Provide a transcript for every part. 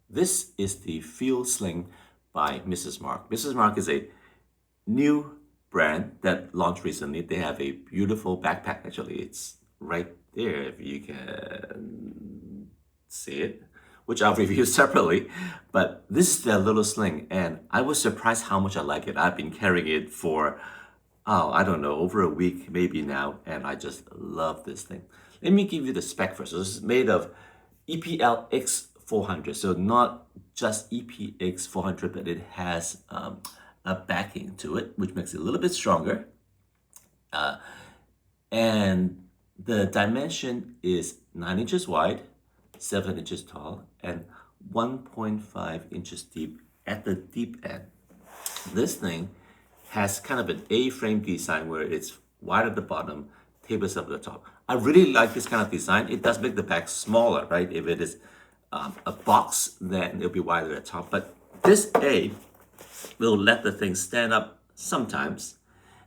This is the Field Sling by Mrs. Marc. Mrs. Marc is a new brand that launched recently. They have a beautiful backpack. Actually, it's right there if you can see it, which I'll review separately. But this is their little sling, and I was surprised how much I like it. I've been carrying it for, oh, I don't know, over a week maybe now, and I just love this thing. Let me give you the spec first. So this is made of EPLX 400, so not just EPX 400, but it has a backing to it, which makes it a little bit stronger. And the dimension is 9 inches wide, 7 inches tall, and 1.5 inches deep at the deep end. This thing has kind of an A-frame design where it's wide at the bottom, tapers up at the top. I really like this kind of design. It does make the bag smaller, right? If it is a box, then it'll be wider at the top. But this A will let the thing stand up sometimes,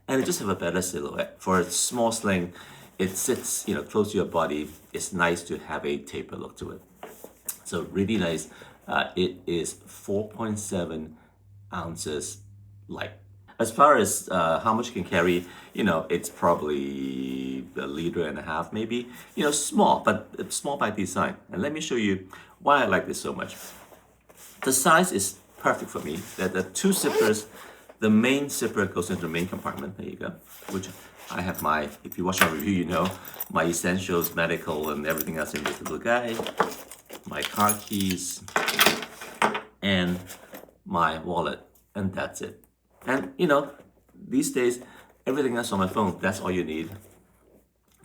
and it just have a better silhouette. For a small sling, it sits, close to your body. It's nice to have a taper look to it. So really nice. It is 4.7 ounces light. As far as how much you can carry, it's probably a liter and a half, maybe. Small, but it's small by design. And let me show you why I like this so much. The size is perfect for me. There are two zippers. The main zipper goes into the main compartment. There you go. Which I have my, if you watch my review, my essentials, medical, and everything else in this little guy. My car keys, and my wallet. And that's it. And these days, everything else on my phone, that's all you need.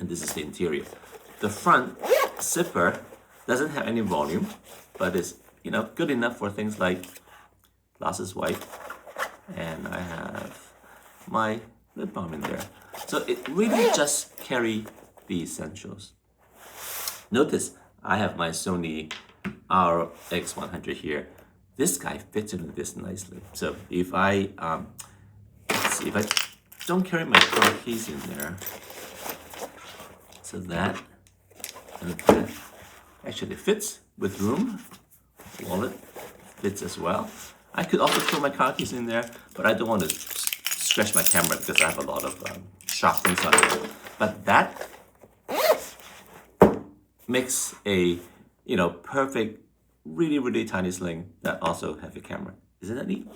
And this is the interior. The front zipper doesn't have any volume, but it's good enough for things like glasses wipe, and I have my lip balm in there. So it really just carry the essentials. Notice I have my Sony RX100 here. This guy fits into this nicely. So if I let's see, if I don't carry my car keys in there, so that and that actually fits with room. Wallet fits as well. I could also throw my car keys in there, but I don't want to stretch my camera because I have a lot of sharp things on it. But that makes a perfect, really tiny sling that also have a camera. Isn't that neat?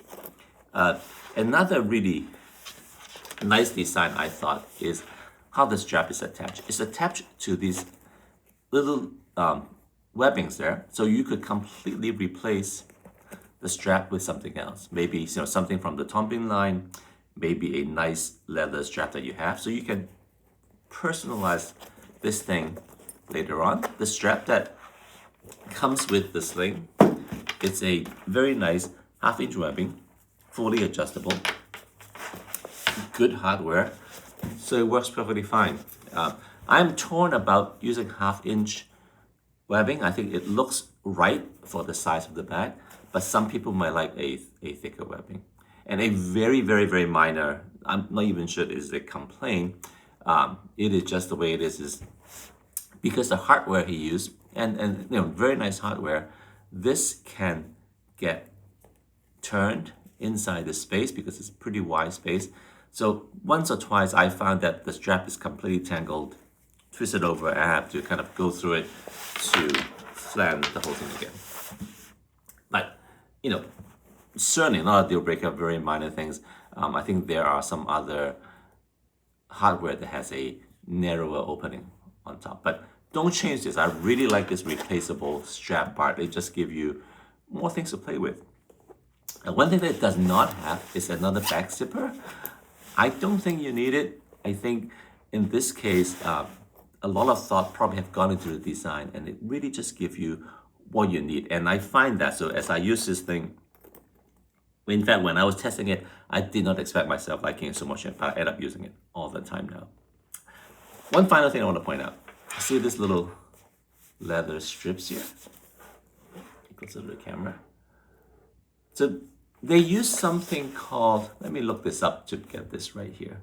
Another really nice design I thought is how the strap is attached. It's attached to these little webbings there, so you could completely replace the strap with something else. Maybe something from the Tomping line, maybe a nice leather strap that you have, so you can personalize this thing later on. The strap that comes with the sling, it's a very nice half-inch webbing, fully adjustable, good hardware, so it works perfectly fine. I'm torn about using half-inch webbing. I think it looks right for the size of the bag, but some people might like a thicker webbing. And a very minor, I'm not even sure it is a complaint, it is just the way it is because the hardware he used, and very nice hardware, this can get turned inside the space because it's pretty wide space. So once or twice I found that the strap is completely tangled, twisted over, and I have to kind of go through it to flatten the whole thing again. But certainly not a deal breaker, very minor things. I think there are some other hardware that has a narrower opening on top, but don't change this. I really like this replaceable strap part. They just give you more things to play with. And one thing that it does not have is another back zipper. I don't think you need it. I think in this case, a lot of thought probably have gone into the design, and it really just gives you what you need. And I find that, so as I use this thing, in fact, when I was testing it, I did not expect myself liking it so much, but I end up using it all the time now. One final thing I want to point out. See this little leather strips here? It goes over the camera. So they use something called, let me look this up to get this right here.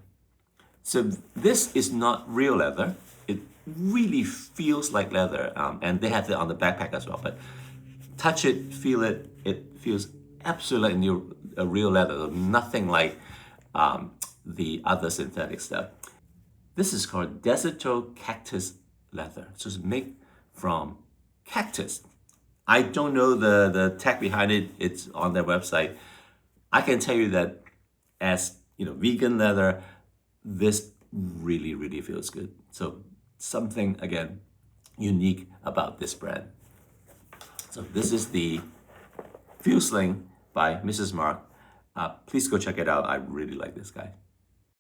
So this is not real leather. It really feels like leather, and they have it on the backpack as well. But touch it, feel it. It feels absolutely like new, a real leather. Nothing like the other synthetic stuff. This is called Desserto Cactus Leather. So it's made from cactus. I don't know the tech behind it. It's on their website. I can tell you that as vegan leather, this really, really feels good. So something, again, unique about this brand. So this is the Sling by Mrs. Marc. Please go check it out. I really like this guy.